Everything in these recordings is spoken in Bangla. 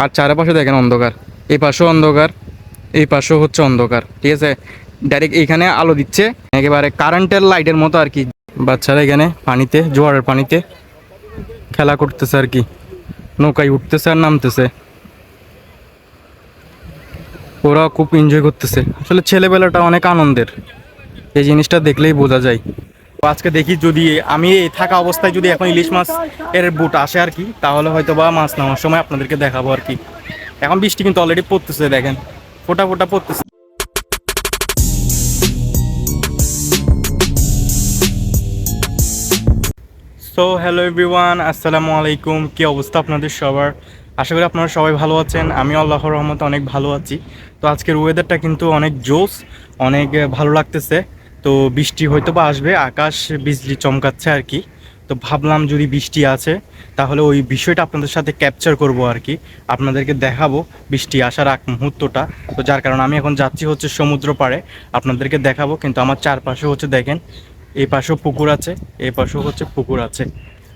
আর চারপাশে দেখেন অন্ধকার, এই পাশেও অন্ধকার, এই পাশেও হচ্ছে অন্ধকার, ঠিক আছে। ডাইরেক্ট এইখানে আলো দিচ্ছে একেবারে কারেন্টের লাইটের মতো আর কি। বাচ্চারা এখানে পানিতে, জোয়ারের পানিতে খেলা করতেছে আর কি, নৌকায় উঠতেছে আর নামতেছে। ওরা খুব এনজয় করতেছে, আসলে ছেলেবেলাটা অনেক আনন্দের, এই জিনিসটা দেখলেই বোঝা যায়। তো আজকে দেখি যদি আমি এই থাকা অবস্থায় যদি এখন ইলিশ মাছ এর বুট আসে আর কি, তাহলে হয়তো বা মাছ নেওয়ার সময় আপনাদেরকে দেখাবো আর কি। এখন বৃষ্টি কিন্তু অলরেডি পড়তেছে, দেখেন ফোটা ফোটা পড়তেছে। সো হ্যালো এভরিওয়ান, আসসালামু আলাইকুম। কী অবস্থা আপনাদের সবার? আশা করি আপনারা সবাই ভালো আছেন। আমি আল্লাহর রহমতে অনেক ভালো আছি। তো আজকের ওয়েদারটা কিন্তু অনেক জোস, অনেক ভালো লাগতেছে। তো বৃষ্টি হয়তো বা আসবে, আকাশ বিজলি চমকাচ্ছে আর কি। তো ভাবলাম যদি বৃষ্টি আছে তাহলে ওই বিষয়টা আপনাদের সাথে ক্যাপচার করব আর কি, আপনাদেরকে দেখাবো বৃষ্টি আসার আগ মুহূর্তটা। তো যার কারণে আমি এখন যাচ্ছি হচ্ছে সমুদ্র পাড়ে, আপনাদেরকে দেখাবো। কিন্তু আমার চারপাশে হচ্ছে দেখেন, এই পাশেও পুকুর আছে, এই পাশেও হচ্ছে পুকুর আছে,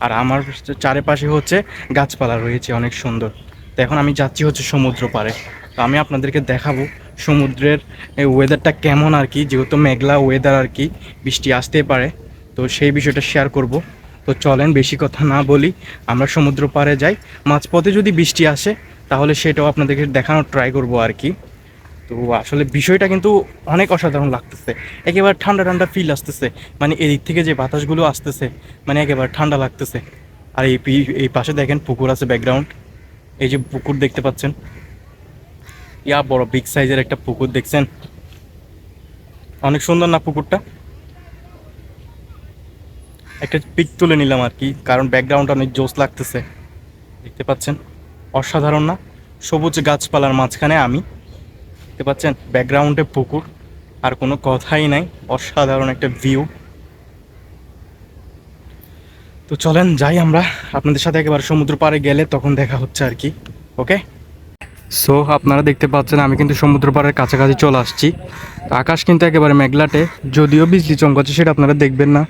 আর আমার চারিপাশে হচ্ছে গাছপালা রয়েছে অনেক সুন্দর। তো এখন আমি যাচ্ছি হচ্ছে সমুদ্র পাড়ে। তো আমি আপনাদেরকে দেখাবো সমুদ্রের এই ওয়েদারটা কেমন আর কি, যেহেতু মেঘলা ওয়েদার আর কি, বৃষ্টি আসতেই পারে। তো সেই বিষয়টা শেয়ার করব। তো চলেন বেশি কথা না বলি, আমরা সমুদ্র পাড়ে যাই। মাঝপথে যদি বৃষ্টি আসে তাহলে সেটাও আপনাদেরকে দেখানোর ট্রাই করব আর কি। তো আসলে বিষয়টা কিন্তু অনেক অসাধারণ লাগতেছে, একেবারে ঠান্ডা ঠান্ডা ফিল আসতেছে। মানে এদিক থেকে যে বাতাসগুলো আসতেছে, মানে একেবারে ঠান্ডা লাগতেছে। আর এই পাশে দেখেন পুকুর আছে ব্যাকগ্রাউন্ড, এই যে পুকুর দেখতে পাচ্ছেন, ইয়া বড় বিগ সাইজের একটা পুকুর দেখছেন, অনেক সুন্দর না পুকুরটা? একটা পিক তুলে নিলাম আর কি, কারণ ব্যাকগ্রাউন্ড অনেক জোস লাগতেছে, দেখতে পাচ্ছেন অসাধারণ না? সবুজ গাছপালার মাঝখানে আমি, দেখতে পাচ্ছেন ব্যাকগ্রাউন্ডে পুকুর, আর কোনো কথাই নাই, অসাধারণ একটা ভিউ। তো চলেন যাই আমরা, আপনাদের সাথে একেবারে সমুদ্র পাড়ে গেলে তখন দেখা হচ্ছে আর কি। ওকে, সো আপনারা দেখতে পাচ্ছেন আমি কিন্তু সমুদ্র পাড়ের কাছাকাছি চলে আসছি। আকাশ কিন্তু একেবারে মেঘলাটে, যদিও বিজলি চমকাচ্ছে সেটা আপনারা দেখবেন না।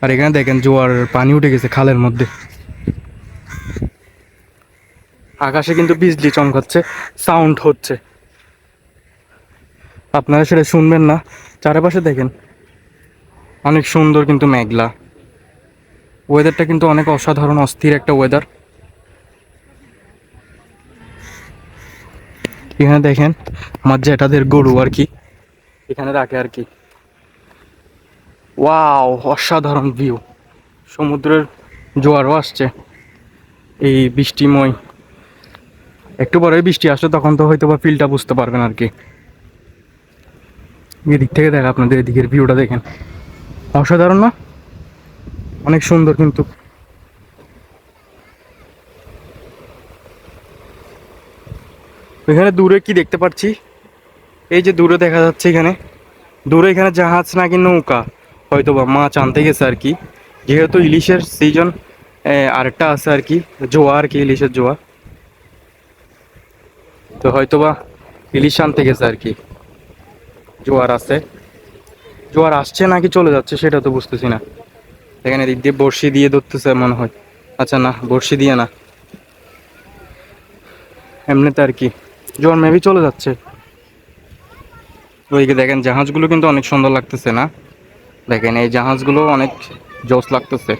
আর এখানে দেখেন জোয়ার পানি উঠে গেছে খালের মধ্যে, আকাশে কিন্তু বিজলি চমকাচ্ছে, সাউন্ড হচ্ছে, আপনারা সেটা শুনবেন না। চারপাশে দেখেন অনেক সুন্দর কিন্তু মেঘলা, ওয়েদারটা কিন্তু অনেক অসাধারণ অস্থির একটা ওয়েদার। এখানে দেখেন আমার জ্যাঠাদের গরু আর কি এখানে রাখে আর কি। ওয়াও, অসাধারণ ভিউ, সমুদ্রের জোয়ারও আসছে এই বৃষ্টিময়। একটু পরে বৃষ্টি আসলে তখন তো হয়তো বা ফিলটা বুঝতে পারবেন আর কি। এদিক থেকে দেখা, আপনাদের এদিকের ভিউটা দেখেন, অসাধারণ না? অনেক সুন্দর কিন্তু। এখানে দূরে কি দেখতে পাচ্ছি, এই যে দূরে দেখা যাচ্ছে, এখানে দূরে এখানে জাহাজ নাকি নৌকা, হয়তো বা মাছ আনতে গেছে আর কি, যেহেতু ইলিশের সিজন। আরেকটা আছে আর কি, জোয়া আর কি, ইলিশের জোয়া। তো হয়তো বা ইলিশ আনতে গেছে আর কি, জোয়ার আছে, জোয়ার আসছে নাকি চলে যাচ্ছে সেটা তো বুঝতেছি না। এখানে দিক দিয়ে বড়শি দিয়ে ধরতেছে মনে হয়, আচ্ছা না বড়শি দিয়ে না, এমনিতে আর কি জোয়ার মেবি চলে যাচ্ছে। ওইদিকে দেখেন জাহাজগুলো কিন্তু অনেক সুন্দর লাগতেছে না? দেখেন এই জাহাজগুলো অনেক জোস লাগতেছে।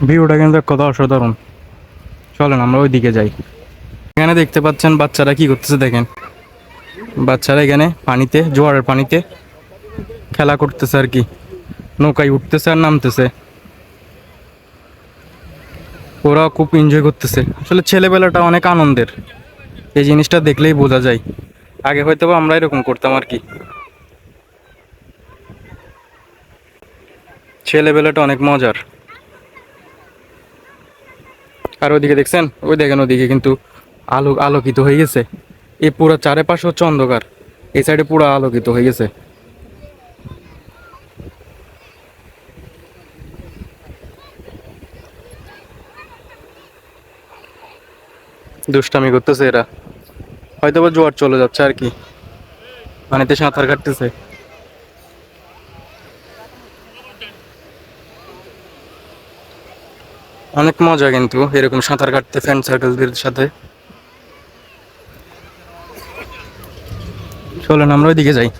ভিউটা কিন্তু কত অসাধারণ। চলেন আমরা ওই দিকে যাই। এখানে দেখতে পাচ্ছেন বাচ্চারা কি করতেছে, দেখেন বাচ্চারা এখানে পানিতে, জোয়ারের পানিতে খেলা করতেছে আর কি, নৌকায় উঠতেছে আর নামতেছে। ওরা খুব এনজয় করতেছে, আসলে ছেলেবেলাটা অনেক আনন্দের, এই জিনিসটা দেখলেই বোঝা যায়। আগে হয়তো বা আমরা এরকম করতাম আর কি, ছেলেবেলাটা অনেক মজার। আর ওইদিকে দেখছেন, ওই দেখেন ওদিকে কিন্তু আলোকিত হয়ে গেছে, এই পুরো চারপাশে হচ্ছে অন্ধকার, এই সাইডে পুরো আলোকিত হয়ে গেছে। দুষ্টামি করতেছে এরা, হয়তো বা জোয়ার চলে যাচ্ছে আর কি, পানিতে সাঁতার কাটতেছে। অনেক মজা কিন্তু এরকম সাঁতার কাটতে ফ্রেন্ড সার্কেলদের সাথে। চলেন আমরা ওইদিকে যাই।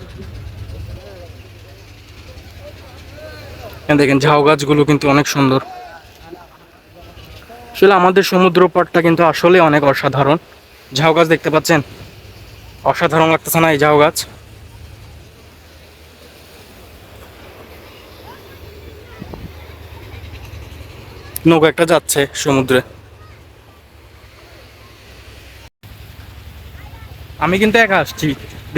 দেখেন ঝাউ গাছগুলো কিন্তু অনেক সুন্দর। আসলে আমাদের সমুদ্র পাড়টা কিন্তু আসলে অনেক অসাধারণ। ঝাউ গাছ দেখতে পাচ্ছেন, অসাধারণ লাগতেছে না এই ঝাউ গাছ? নৌকা একটা যাচ্ছে সমুদ্রে। আমি কিন্তু একা আসছি,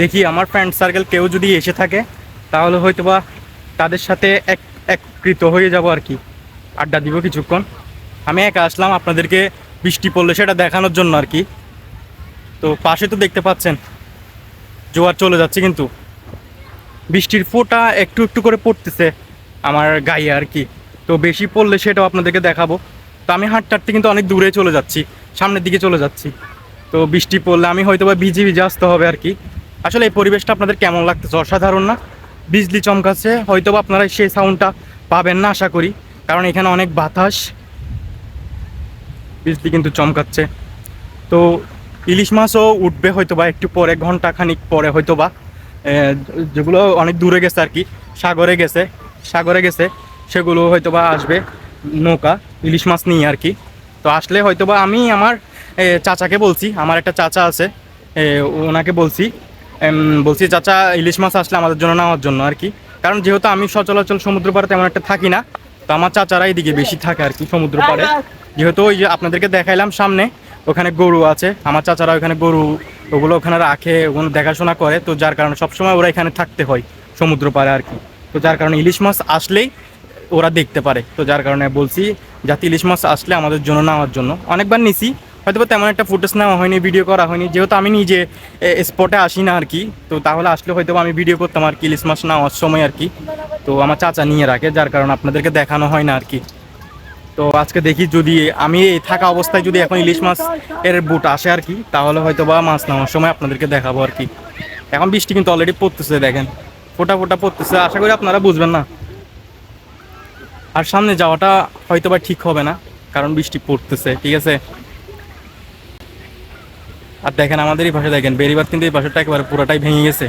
দেখি আমার ফ্রেন্ড সার্কেল কেউ যদি এসে থাকে তাহলে হয়তোবা তাদের সাথে একত্রিত হয়ে যাব আর কি, আড্ডা দিব কিছুক্ষণ। আমি একা আসলাম আপনাদেরকে বৃষ্টি পড়লে সেটা দেখানোর জন্য আর কি। তো পাশে তো দেখতে পাচ্ছেন জোয়ার চলে যাচ্ছে, কিন্তু বৃষ্টির ফোঁটা একটু একটু করে পড়তেছে আমার গায়ে আর কি। তো বেশি পড়লে সেটাও আপনাদেরকে দেখাবো। তো আমি হাঁটতে হাঁটতে কিন্তু অনেক দূরে চলে যাচ্ছি, সামনের দিকে চলে যাচ্ছি। তো বৃষ্টি পড়লে আমি হয়তো বা ভিজে ভিজে আসতে হবে আর কি। আসলে এই পরিবেশটা আপনাদের কেমন লাগতেছে? অসাধারণ না? বিজলি চমকাচ্ছে, হয়তো বা আপনারা সেই সাউন্ডটা পাবেন না আশা করি, কারণ এখানে অনেক বাতাস, বিজলি কিন্তু চমকাচ্ছে। তো ইলিশ মাছও উঠবে হয়তো বা একটু পরে, ঘন্টা খানিক পরে হয়তো বা, যেগুলো অনেক দূরে গেছে আর কি, সাগরে গেছে সেগুলো হয়তো বা আসবে নৌকা ইলিশ মাছ নিয়ে আর কি। তো আসলে হয়তো বা আমি আমার চাচাকে বলছি, আমার একটা চাচা আছে, ওনাকে বলছি চাচা ইলিশ মাছ আসলে আমাদের জন্য নেওয়ার জন্য আর কি। কারণ যেহেতু আমি সচরাচর সমুদ্র পাড়ে তেমন একটা থাকি না, তো আমার চাচারা এইদিকে বেশি থাকে আর কি সমুদ্র পাড়ে। যেহেতু ওই যে আপনাদেরকে দেখাইলাম সামনে ওখানে গরু আছে, আমার চাচারা ওখানে গরু ওগুলো ওখানে রাখে, ওগুলো দেখাশোনা করে, তো যার কারণে সবসময় ওরা এখানে থাকতে হয় সমুদ্র পাড়ে আর কি। তো যার কারণে ইলিশ মাছ আসলেই ওরা দেখতে পারে, তো যার কারণে বলছি যাতে ইলিশ মাছ আসলে আমাদের জন্য নেওয়ার জন্য। অনেকবার নিছি, হয়তো তেমন একটা ফুটেজ নেওয়া হয়নি, ভিডিও করা হয়নি, যেহেতু আমি নিজে স্পটে আসি না আর কি। তো তাহলে আসলে হয়তো আমি ভিডিও করতাম আর কি ইলিশ মাছ নেওয়ার সময় আর কি। তো আমার চাচা নিয়ে রাখে, যার কারণে আপনাদেরকে দেখানো হয় না আর কি। তো আজকে দেখি যদি আমি থাকা অবস্থায় যদি এখন ইলিশ মাছ এর বুট আসে আর কি, তাহলে হয়তো বা মাছ নেওয়ার সময় আপনাদেরকে দেখাবো আর কি। এখন বৃষ্টি কিন্তু অলরেডি পড়তেছে, দেখেন ফোটা ফোটা পড়তেছে, আশা করি আপনারা বুঝবেন না। আর সামনে যাওয়াটা হয়তো বা ঠিক হবে না, কারণ বৃষ্টি পড়তেছে, ঠিক আছে। আর দেখেন আমাদের এই পাশে দেখেন বেড়িবাঁধ কিন্তু এই পাশেটা একেবারে পুরোটাই ভেঙে গেছে।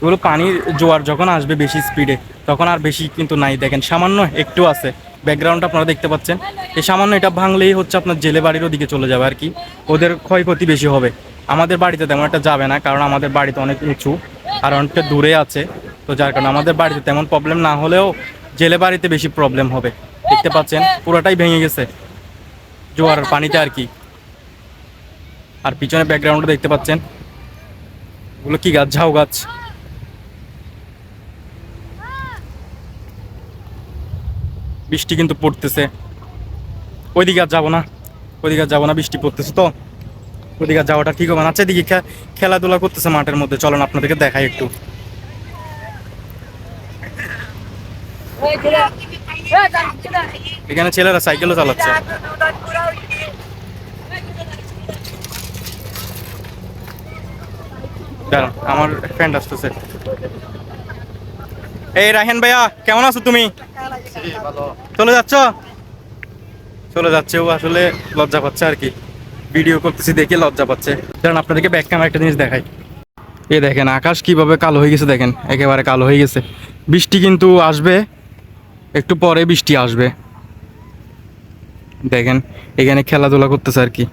এগুলো পানির জোয়ার যখন আসবে বেশি স্পিডে তখন আর বেশি কিন্তু নাই, দেখেন সামান্য একটু আছে। ব্যাকগ্রাউন্ডটা আপনারা দেখতে পাচ্ছেন, এই সামান্য এটা ভাঙলেই হচ্ছে আপনার জেলে বাড়ির ওদিকে চলে যাবে আর কি, ওদের ক্ষয়ক্ষতি বেশি হবে। আমাদের বাড়িতে তেমন একটা যাবে না, কারণ আমাদের বাড়িতে অনেক উঁচু আর অনেকটা দূরে আছে। তো যার কারণে আমাদের বাড়িতে তেমন প্রবলেম না হলেও জেলে বাড়িতে বেশি প্রবলেম হবে। দেখতে পাচ্ছেন পুরোটাই ভেঙে গেছে জোয়ারের পানিতে আর কি। আর পিছনে ব্যাকগ্রাউন্ডে দেখতে পাচ্ছেন ওগুলো কি গাছ? ঝাউ গাছ। বৃষ্টি কিন্তু পড়তেছে, ওইদিকে আর যাবো না, ওইদিকে আর যাবো না, বৃষ্টি পড়তেছে তো ওইদিকে আর যাওয়াটা ঠিক হবে না। আচ্ছা এদিকে খেলাধুলা করতেছে মাঠের মধ্যে, চলেন আপনাদেরকে দেখাই একটু। এখানে ছেলেরা সাইকেলও চালাচ্ছে। দাঁড়ান আমার ফ্রেন্ড আসতেছে। এই রাহেন ভাইয়া, কেমন আছো তুমি? চলে যাচ্ছ? চলে যাচ্ছে ও, আসলে লজ্জা পাচ্ছে আর কি, ভিডিও করতেছি দেখে লজ্জা পাচ্ছে। কারণ আপনাদেরকে ব্যাক ক্যামেরা একটা জিনিস দেখাই। এই দেখেন আকাশ কিভাবে কালো হয়ে গেছে, দেখেন একেবারে কালো হয়ে গেছে। বৃষ্টি কিন্তু আসবে, একটু পরে বৃষ্টি আসবে। দেখেন এখানে খেলাধুলা করতেছে আর কি।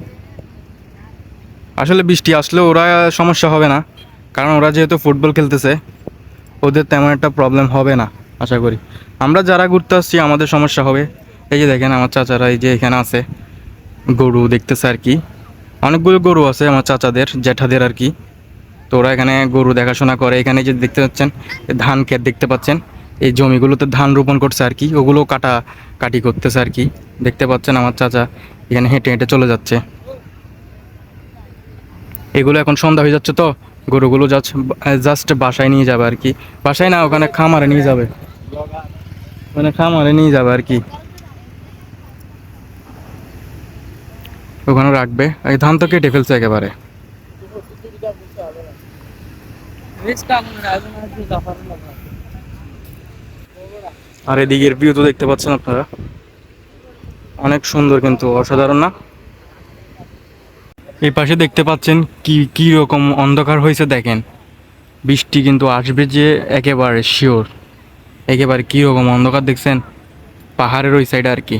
আসলে বৃষ্টি আসলে ওরা সমস্যা হবে না, কারণ ওরা যেহেতু ফুটবল খেলতেছে ওদের তেমন একটা প্রবলেম হবে না আশা করি। আমরা যারা ঘুরতে আসছি আমাদের সমস্যা হবে। এই যে দেখেন আমার চাচারা এই যে এখানে আছে, গরু দেখতেছে আর কি। অনেকগুলো গরু আছে আমার চাচাদের, জ্যাঠাদের আর কি। তো ওরা এখানে গরু দেখাশোনা করে। এখানে যে দেখতে পাচ্ছেন ধান ক্ষেত দেখতে পাচ্ছেন, এই জমিগুলোতে ধান রোপণ করছে আর কি, ওগুলো কাটি করতেছে আর কি। দেখতে পাচ্ছেন আমার চাচা এখানে হেঁটে হেঁটে চলে যাচ্ছে। এগুলো এখন সন্ধ্যা হয়ে যাচ্ছে, তো গরুগুলো জাস্ট বাসায় নিয়ে যাবে আর কি। বাসায় না, ওখানে খামারে নিয়ে যাবে, ওখানে খামারে নিয়ে যাবে আর কি, ওখানে রাখবে। এই ধান তো কেটে ফেলছে একেবারে। আর এদিকের ভিউ তো দেখতে পাচ্ছেন আপনারা, অনেক সুন্দর, কিন্তু অসাধারণ না? এই পাশে দেখতে পাচ্ছেন কি কি রকম অন্ধকার হয়েছে দেখেন। বৃষ্টি কিন্তু আসবে যে একেবারে শিওর। একেবারে কি রকম অন্ধকার দেখছেন পাহাড়ের ওই সাইডে আর কি।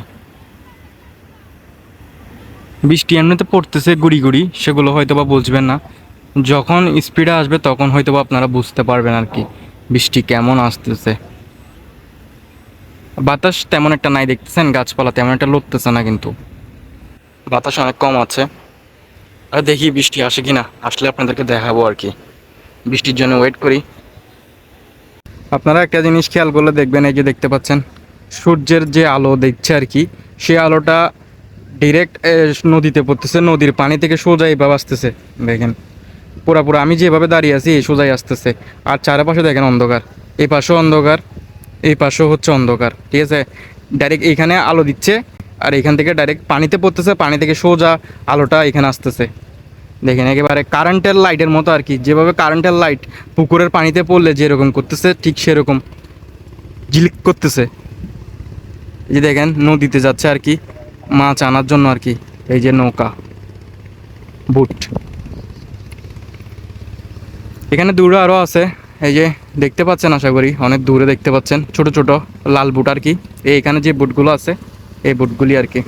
বৃষ্টি এমনিতে পড়তেছে গুড়ি গুড়ি, সেগুলো হয়তো বা বুঝবেন না। যখন স্পিডে আসবে তখন হয়তো বা আপনারা বুঝতে পারবেন আর কি বৃষ্টি কেমন আসতেছে। বাতাস তেমন একটা নাই দেখতেছেন, গাছপালা তেমন একটা লড়তেছে না, কিন্তু বাতাস অনেক কম আছে। আর দেখি বৃষ্টি আসে কিনা, আসলে আপনাদেরকে দেখাবো আর কি। বৃষ্টির জন্য ওয়েট করি। আপনারা একটা জিনিস খেয়াল করলে দেখবেন, এই যে দেখতে পাচ্ছেন সূর্যের যে আলো দেখছে আর কি, সেই আলোটা ডিরেক্ট নদীতে পড়তেছে, নদীর পানি থেকে সোজা এইভাবে আসতেছে। দেখেন পুরা আমি যেভাবে দাঁড়িয়ে আছি এই সোজাই আসতেছে। আর চারপাশে দেখেন অন্ধকার, এই পাশেও অন্ধকার, এই পাশেও হচ্ছে অন্ধকার, ঠিক আছে। ডাইরেক্ট এইখানে আলো দিচ্ছে, আর এখান থেকে ডাইরেক্ট পানিতে পড়তেছে, পানি থেকে সোজা আলোটা এখানে আসতেছে। দেখেন একেবারে কারেন্টের লাইটের মতো আর কি, যেভাবে কারেন্টের লাইট পুকুরের পানিতে পড়লে যেরকম করতেছে ঠিক সেরকম ঝিলিক করতেছে। এই যে দেখেন নদীতে যাচ্ছে আর কি মাছ আনার জন্য আর কি, এই যে নৌকা, বুট। এখানে দূরে আরও আছে, এই যে দেখতে পাচ্ছেন, আশা করি অনেক দূরে দেখতে পাচ্ছেন ছোট ছোট লাল বুট আর কি। এইখানে যে বুটগুলো আছে এই বুটগুলি আর কি।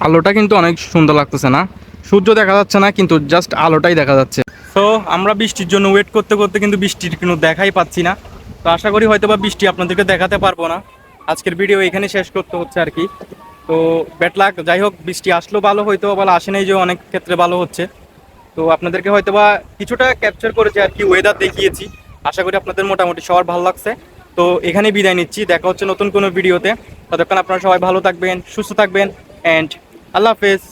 আলোটা কিন্তু অনেক সুন্দর লাগতেছে না? সূর্য দেখা যাচ্ছে না, কিন্তু জাস্ট আলোটাই দেখা যাচ্ছে। তো আমরা বৃষ্টির জন্য ওয়েট করতে করতে কিন্তু বৃষ্টির কোনো দেখাই পাচ্ছি না। তো আশা করি হয়তো বা বৃষ্টি আপনাদেরকে দেখাতে পারবো না। আজকের ভিডিও এখানে শেষ করতে হচ্ছে আর কি। তো ব্যাড লাক, যাই হোক বৃষ্টি আসলো ভালো, হয়তো ভালো আসে নাই, যে অনেক ক্ষেত্রে ভালো হচ্ছে। তো আপনাদেরকে হয়তো বা কিছুটা ক্যাপচার করেছি আর কি, ওয়েদার দেখিয়েছি। আশা করি আপনাদের মোটামুটি সবার ভালো লাগছে। তো এখানেই বিদায় নিচ্ছি, দেখা হচ্ছে নতুন কোনো ভিডিওতে। ততক্ষণ আপনারা সবাই ভালো থাকবেন, সুস্থ থাকবেন, অ্যান্ড আল্লাহ হাফেজ।